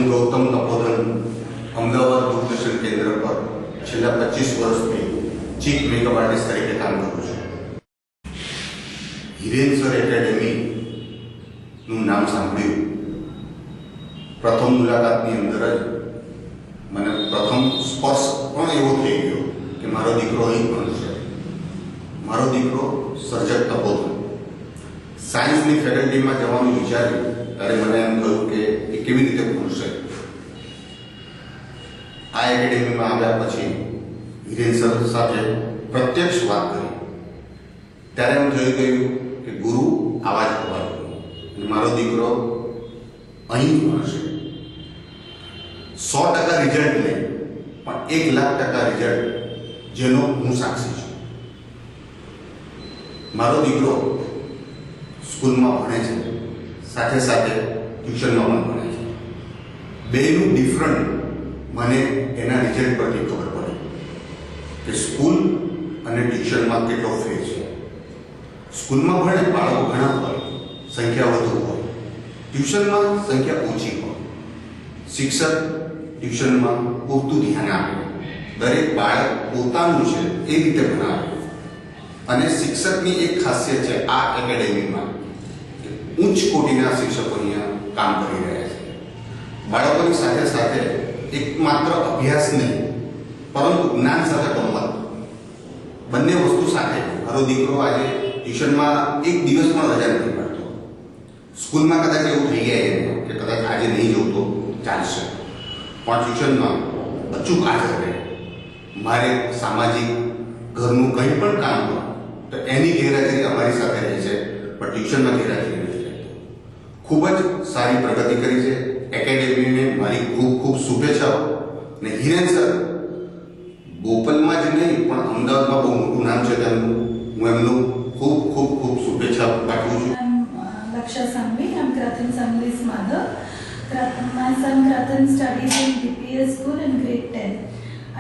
હું ગૌતમ તપોધન અમદાવાદ દૂરદર્શન કેન્દ્ર પર છેલ્લા 25 વર્ષથી ચીફ મેકઅપ આર્ટિસ્ટ તરીકે કામ કરું છું. હિરેન સર એકેડેમીનું નામ સાંભળ્યું પ્રથમ મુલાકાતની અંદર જ મને પ્રથમ સ્પર્શ પણ એવો થઈ ગયો કે મારો દીકરો અહીં ભણશે. મારો દીકરો સર્જક તપોધન સાયન્સની ફેકલ્ટીમાં જવાનું વિચાર્યું ત્યારે મને એમ થયું કે એ કેવી રીતે ભણશે. આ એકેડેમીમાં આવ્યા પછી હિરેન સર સાથે પ્રત્યક્ષ વાત કરી ત્યારે એમ થઈ ગયું કે ગુરુ આવા જ હોવા જોઈએ અને મારો દીકરો અહીં જ ભણશે. 100% રિઝલ્ટ નહીં પણ 1,00,000% રિઝલ્ટ જેનો હું સાક્ષી છું. મારો દીકરો સ્કૂલમાં ભણે છે, સાથે સાથે ટ્યુશનમાં પણ ભણે છે. બેનું ડિફરન્ટ મને એના રિઝલ્ટ પરથી ખબર પડે કે સ્કૂલ અને ટ્યુશનમાં કેટલો ફેર છે. સ્કૂલમાં ભણે બાળકો ઘણા હોય, સંખ્યા વધુ હોય, ટ્યુશનમાં સંખ્યા ઓછી હોય. શિક્ષક ટ્યુશનમાં પૂરતું ધ્યાન આપે, દરેક બાળક પોતાનું છે એ રીતે ભણાવે. અને શિક્ષકની એક ખાસિયત છે આ એકેડેમીમાં કે ઉચ્ચ કોટીના શિક્ષકો અહીંયા કામ કરી રહ્યા છે. બાળકોની સાથે સાથે એક માત્ર અભ્યાસ નહીં પરંતુ જ્ઞાન સાથે ગમત બંને વસ્તુ સાથે. મારો દીકરો આજે ટ્યુશનમાં એક દિવસ પણ રજા નથી પાડતો. સ્કૂલમાં કદાચ એવું થઈ જાય એમ કે કદાચ આજે નહીં જવું તો ચાલશે, પણ ટ્યુશનમાં અચૂક હાજર રહે. મારે સામાજિક ઘરનું કંઈ પણ કામ હોય તો એની ગેરહાજરી અમારી સાથે રહે છે, પણ ટ્યુશનમાં ગેરહાજરી નથી રહેતો. ખૂબ જ સારી પ્રગતિ કરી છે. એકેડેમીને મારી ખૂબ ખૂબ શુભેચ્છાઓ. ને હિરેન સર બોપલમાં જ નહીં પણ અમદાવાદમાં બહુ મોટું નામ છે તેમનું. હું એમનું ખૂબ ખૂબ ખૂબ શુભેચ્છા પાઠવું છું. Laksha Sangvi, I'm Krathan Sangvi's mother. My son Krathan studies in DPS school in grade 10.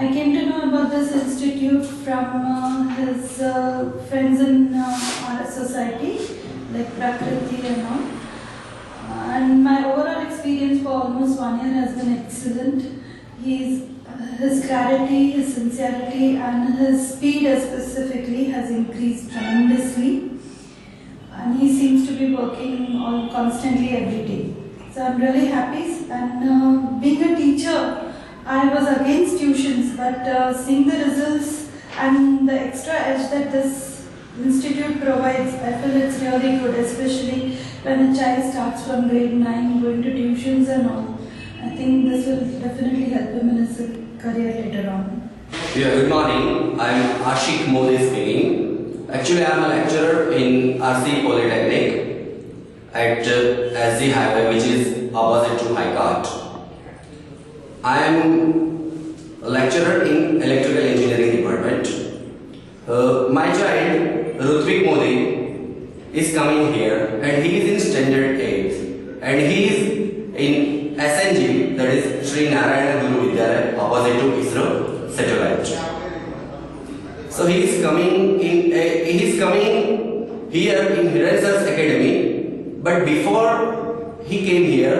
I came to know about this institute from his friends in our society, like Prakriti and all. And my overall experience for almost 1 year has been excellent. His clarity, his sincerity, and his speed specifically has increased tremendously. And he seems to be working on constantly every day. So I'm really happy. And being a teacher, I was against tuitions, but seeing the results and the extra edge that this institute provides, I feel it's really good, especially when a child starts from grade 9 going to tuitions and all. I think this will definitely help him in his career later on. Yeah, good morning. I'm Ashik Modi speaking. Actually, I'm a lecturer in RC Polytechnic at SG Highway, which is opposite to High Court. I am a lecturer in Electrical Engineering Department. My child, Rutvik Modi, is coming here and he is in standard 8 and he is in SNG, that is Sri Narayana Guru Vidyalaya, opposite to ISRO satellite. So he is coming here in Hiren Sir's Academy, but before he came here,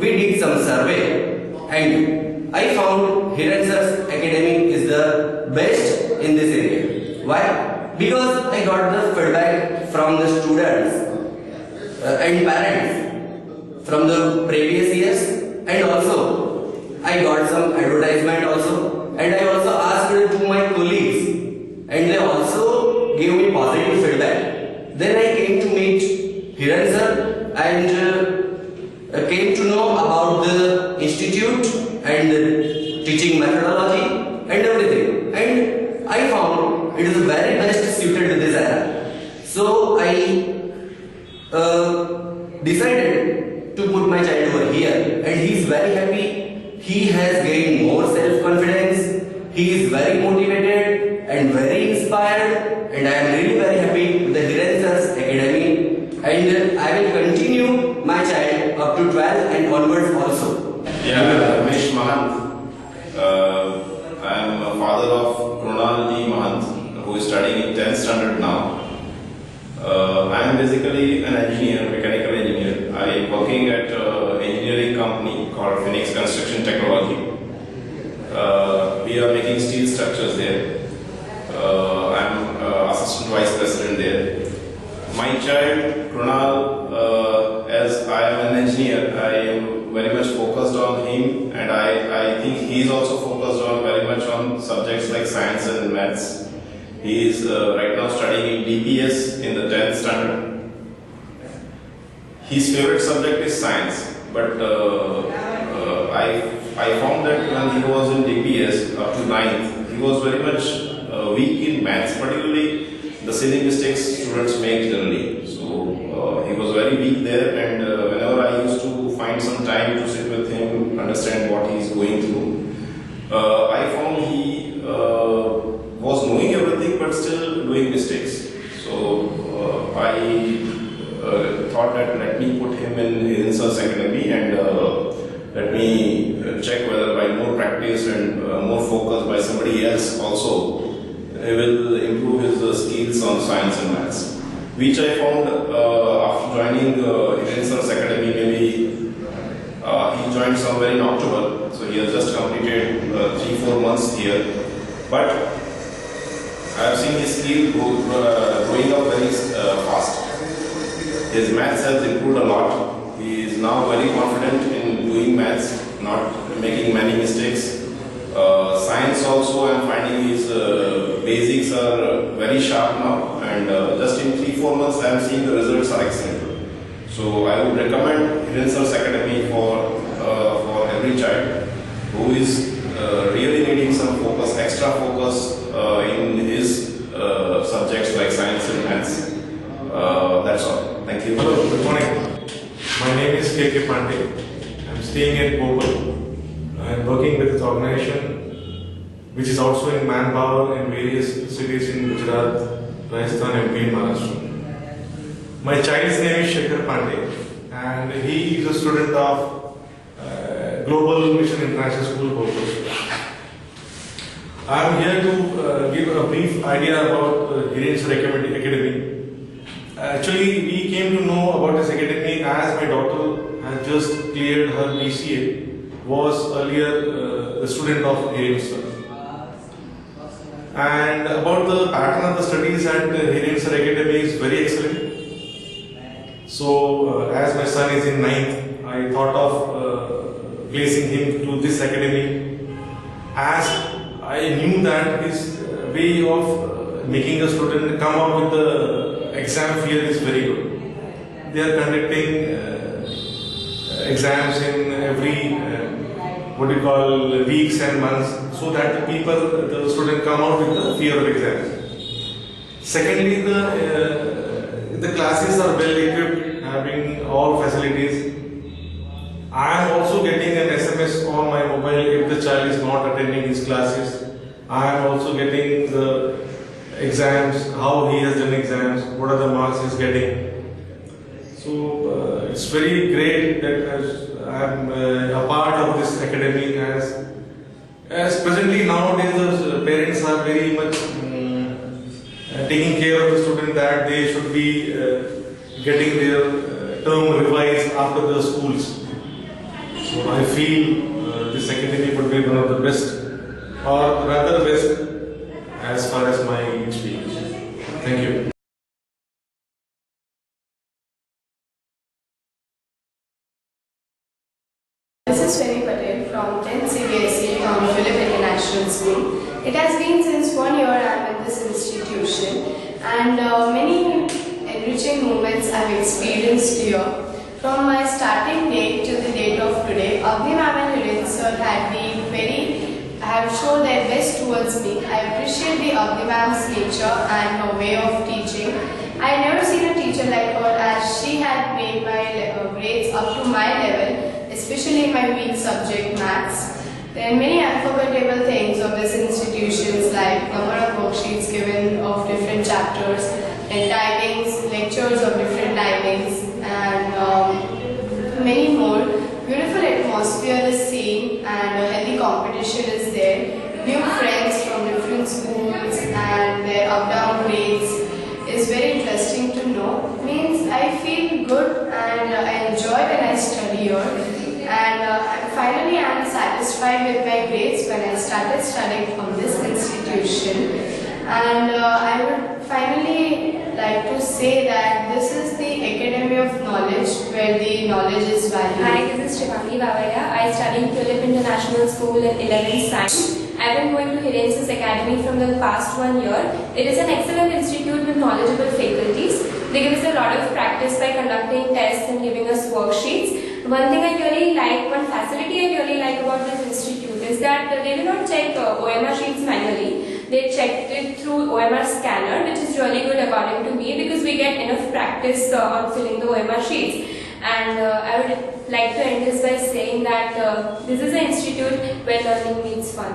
we did some survey and I found Hiren Sir's Academy is the best in this area. Why? Because I got the feedback from the students and parents from the previous years, and also I got some advertisement also, and I also asked to my colleagues and they also gave me positive feedback. Then I came to meet Hiren Sir and came to know about the institute and the teaching methodology and everything, and I found it is very best suited to this era. So I decided to put my child over here and he is very happy. He has gained more self-confidence. He is very motivated and very inspired, and I am really very happy with the Hiren Sir's Academy, and I will continue my child up to 12 and onwards also. Yeah, Ramesh Mahant. I am a father of Krunal G. Mahant, who is studying in 10th standard now. I am basically an engineer, mechanical engineer. I am working at an engineering company called called Phoenix Construction Technology. We are making steel structures there. I'm assistant vice president there. My child, Krunal, as I am an engineer, I am very much focused on him, and I think he is also focused on very much on subjects like science and maths. He is right now studying in DPS in the 10th standard. His favorite subject is science, but I found that when he was in DPS up to 9th, he was very much weak in maths, particularly the silly mistakes students make generally. So he was very weak there, and whenever I used to find some time to sit with him, understand what he is going through, I found he was knowing everything but still doing mistakes. So I thought that let me put him in Hiren's Academy and let me check whether by more practice and more focus by somebody else also he will improve his skills on science and maths, which I found after joining Hiren's Academy. Maybe he joined somewhere in October, so he has just completed 3-4 months here, but I have seen his skill growing up very fast. His maths has improved a lot. He is now very confident in doing maths, not making many mistakes. Science also, I am finding his basics are very sharp now, and just in 3-4 months I am seeing the results are excellent. So I would recommend Hiren's Academy for every child who is really needing some focus, extra focus in his subjects like science and maths. That's all. Thank you. Hello, good morning. My name is K.K. Pandey. I'm staying at Bhopal. I'm working with this organization which is also in manpower in various cities in Gujarat, Rajasthan, MP and Maharashtra. My child's name is Shekhar Pandey, and he is a student of Global Mission International School, Bhopal. I am here to give a brief idea about Hiren's Academy. Actually, we came to know about this academy as my daughter has just cleared her BCA, was earlier a student of Hiren's. And about the pattern of the studies at Hiren's Academy is very excellent. So, as my son is in 9th, I thought of placing him to this academy, as I knew that his way of making a student come up with the exam fear is very good. They are conducting exams in every weeks and months, so that the student come out with the fear of exams. Secondly, the classes are well equipped, having all facilities. I am also getting an SMS on my mobile if the child is not attending his classes. I am also getting the exams, how he has done exams, what are the marks he is getting. So it's very great that I am a part of this academy, as presently nowadays the parents are very much taking care of the student, that they should be getting their term revised after the schools. So I feel this academy would be one of the best, or rather best, as far as my experience. Thank you. This is Feni Patel from 10th CBSE from Philip International School. It has been since 1 year I am in this institution, and many enriching moments I have experienced here. From my starting date to the date of today, Agni ma'am and Hiren sir have shown their best towards me. I appreciate the Agni ma'am's nature and her way of teaching. I have never seen a teacher like her, as she had made my grades up to my level, especially in my weak subject maths. There are many unforgettable things of this institutions, like number of worksheets given of different chapters, and timings, lectures of different timings, and many more. Beautiful atmosphere is seen, and a healthy competition is there. New friends from different schools and their up-down grades is very interesting to know. Means I feel good and I enjoy when I study here, and I'm satisfied with my grades when I started studying from this institution. And I would finally like to say that this is the Academy of Knowledge where the knowledge is valued. Hi, this is Shivangi Vavaya. I study in Philip International School in 11th Science. I've been going to Hirensis Academy from the past 1 year. It is an excellent institute with knowledgeable faculties. They give us a lot of practice by conducting tests and giving us worksheets. One thing I really like, one facility I really like about this institute is that they do not check OMR sheets manually. They checked it through OMR scanner, which is really good according to me because we get enough practice on filling the OMR sheets. And I would like to end this by saying that this is an institute where learning meets fun.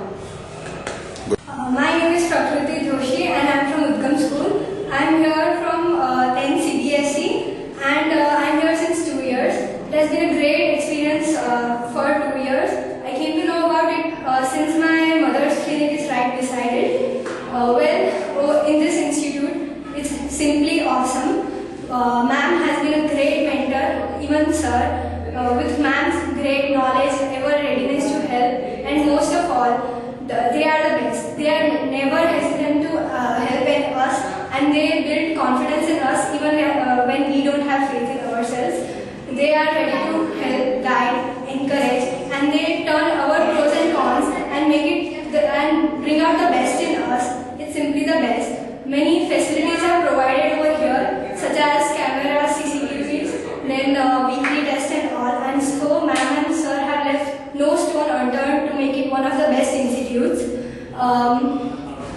My name is Prakriti Joshi and I am from Udgam School. I am here from 10 CBSE and I am here since 2 years. It has been a great experience for 2 years. I came to know about it since my mother's clinic is right beside it. In this institute, it's simply awesome. Ma'am has been a great mentor, even sir. With ma'am's great knowledge, ever readiness to help, and most of all, they are the best. They are never hesitant to help us, and they build confidence in us even when we don't have faith in ourselves. They are ready to help, guide, encourage, and they turn our pros and cons and make it and bring out the best in us. It's simply the best. Many facilities are provided over here, such as cameras, CCTVs, then weekly tests and all. And so, ma'am and sir have left no stone unturned to make it one of the best institutes.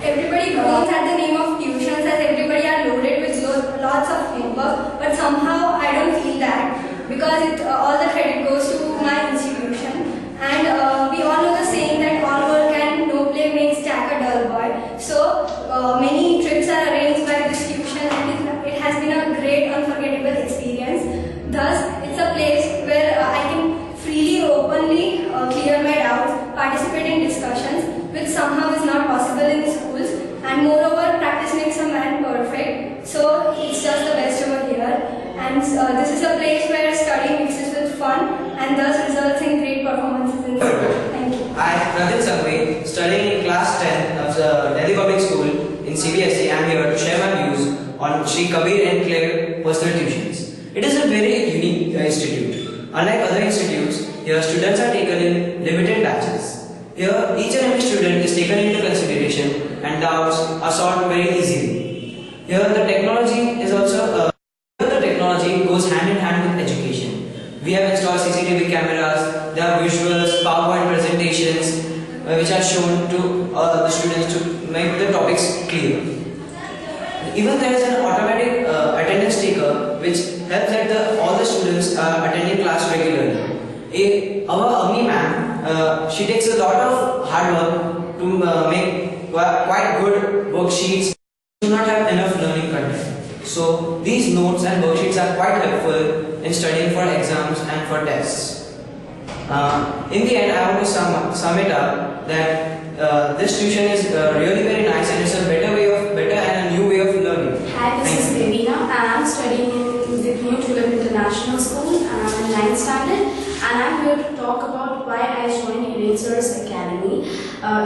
Everybody groans at the name of tuitions as everybody are loaded with lots of homework, but somehow I don't feel that because all the credit goes to my institution. And we all know the saying that all work and no play makes Jack a dull boy. So many trips are arranged by this tuition and it has been a great unforgettable experience. Thus, it's a place where I can freely, openly clear my doubts, participate in discussions, which somehow is not possible in schools. And moreover, practice makes a man perfect. So it's just the best over here. And this is a place where study mixes with fun and thus results in great performances in school. Thank you. I am Pradhan Sangvi, studying in class 10 of the Delhi Public School in CBSE. I am here to share my views on Sri Kabir and Clare personal tuitions. It is a very unique institute. Unlike other institutes, here students are taken in limited batches. Here, each and every student is taken into consideration and doubts are solved very easily. Here, the technology is also the technology goes hand in hand with education. We have installed CCTV cameras, there are visuals, PowerPoint presentations which are shown to the students to make the topics clear. Even there is an automatic attendance taker which helps that all the students are attending class regularly. Our Agni ma'am, she takes a lot of hard work to make quite good worksheets. We do not have enough learning content. So these notes and worksheets are quite helpful in studying for exams and for tests. In the end, I want to sum it up that this tuition is really very nice and it's a better and a new way of learning. Hi, this is Devina and I'm studying in the New Philip International School and I'm in 9th standard and I'm here to talk about why I joined Hirensis Academy.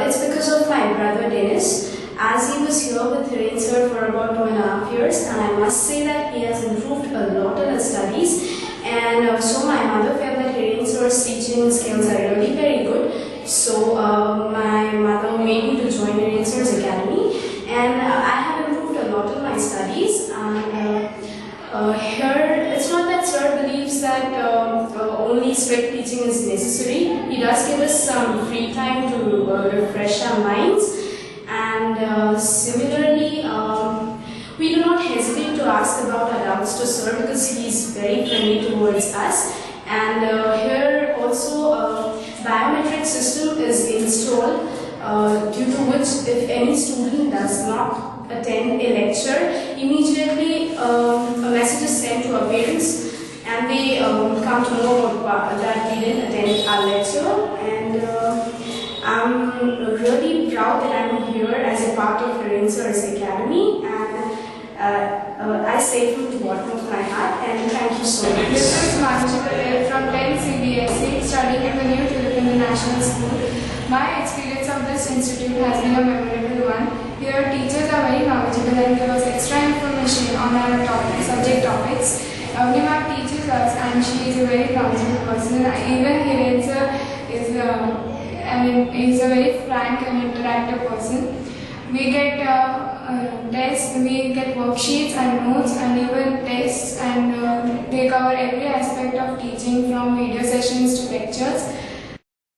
It's because of my brother Dennis. As he was here with Hiren sir for about 2.5 years and I must say that he has improved a lot in his studies and so my mother felt that Hiren sir's teaching skills are really very good. So my mother made me to join Hirensis Academy and I have improved a lot in my studies and here it's not that sir believes that only strict teaching is necessary. He does give us some free time to refresh our minds. And similarly, we do not hesitate to ask about our doubts to sir because he is very friendly towards us. And here also biometric system is installed due to which if any student does not attend a lecture, immediately a message is sent to our parents and they come to know that we didn't attend our lecture. And I'm really proud that I'm here as a part of Hirensis Academy and I say from the bottom of my heart, and thank you so much. This is Manju Patel from 10 CBSE, studying in the New Tulip International School. My experience of this institute has been a memorable one. Here, teachers are very knowledgeable and give us extra information on our subject topics. Avni ma'am teaches us, and she is a very knowledgeable person. Even Hiren sir is a very frank and interactive person. We get tests, we get worksheets and notes and even tests, and they cover every aspect of teaching from video sessions to lectures.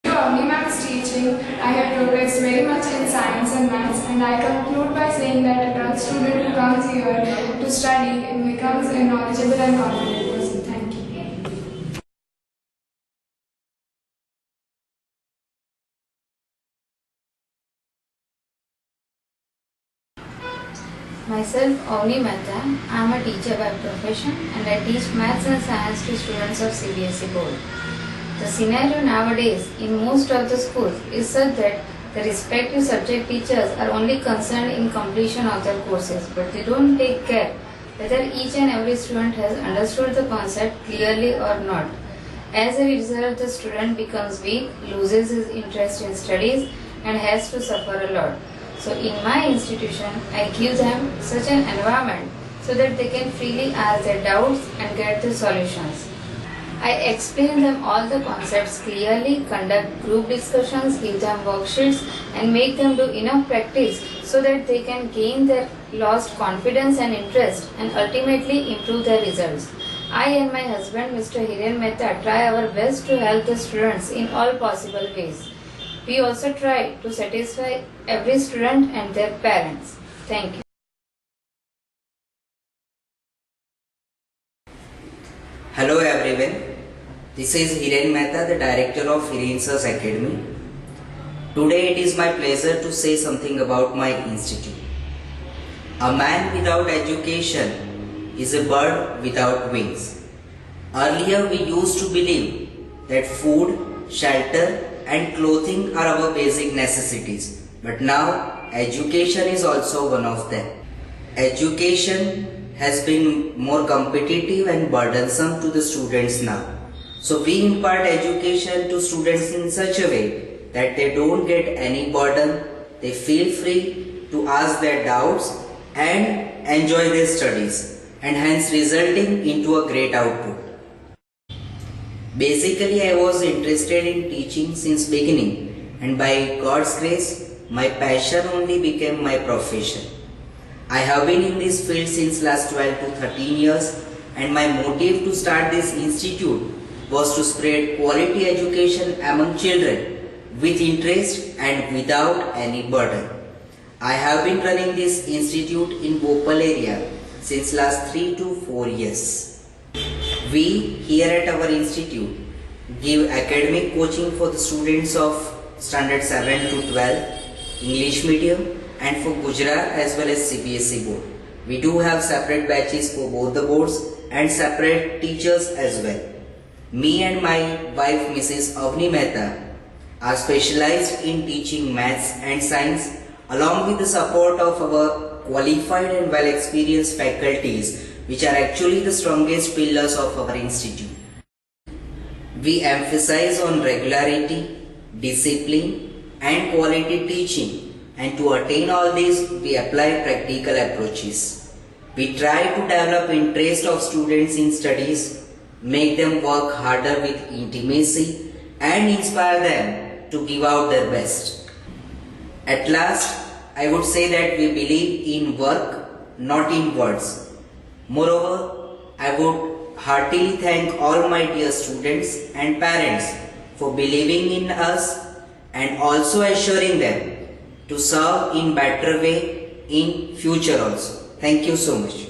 Through Avni ma'am's teaching, I have progressed very much in science and maths, and I conclude by saying that a student who comes here to study becomes a knowledgeable and confident person. Thank you. Myself, Avni Mehta. I am a teacher by profession and I teach maths and science to students of CBSE board. The scenario nowadays in most of the schools is such that the respective subject teachers are only concerned in completion of their courses, but they don't take care whether each and every student has understood the concept clearly or not. As a result, the student becomes weak, loses his interest in studies and has to suffer a lot. So in my institution, I give them such an environment so that they can freely ask their doubts and get the solutions. I explain them all the concepts clearly, conduct group discussions, give them worksheets and make them do enough practice so that they can gain their lost confidence and interest and ultimately improve their results. I and my husband, Mr. Hiren Mehta, try our best to help the students in all possible ways. We also try to satisfy every student and their parents. Thank you. Hello everyone, this is Hiren Mehta, the director of Hiren Sir's Academy. Today it is my pleasure to say something about my institute. A man without education is a bird without wings. Earlier we used to believe that food, shelter and clothing are our basic necessities, but now education is also one of them. Education has been more competitive and burdensome to the students now. So we impart education to students in such a way that they don't get any burden, they feel free to ask their doubts and enjoy their studies, and hence resulting into a great output. Basically, I was interested in teaching since beginning, and by God's grace, my passion only became my profession. I have been in this field since last 12 to 13 years, and my motive to start this institute was to spread quality education among children with interest and without any burden. I have been running this institute in Bhopal area since last 3 to 4 years. We here at our institute give academic coaching for the students of standard 7 to 12, English medium and for Gujarat as well as CBSE board. We do have separate batches for both the boards and separate teachers as well. Me and my wife Mrs. Avni Mehta are specialized in teaching maths and science along with the support of our qualified and well experienced faculties, which are actually the strongest pillars of our institute. We emphasize on regularity, discipline and quality teaching, and to attain all this we apply practical approaches. We try to develop interest of students in studies, make them work harder with intimacy and inspire them to give out their best. At last, I would say that we believe in work, not in words. Moreover, I would heartily thank all my dear students and parents for believing in us and also assuring them to serve in better way in future also. Thank you so much.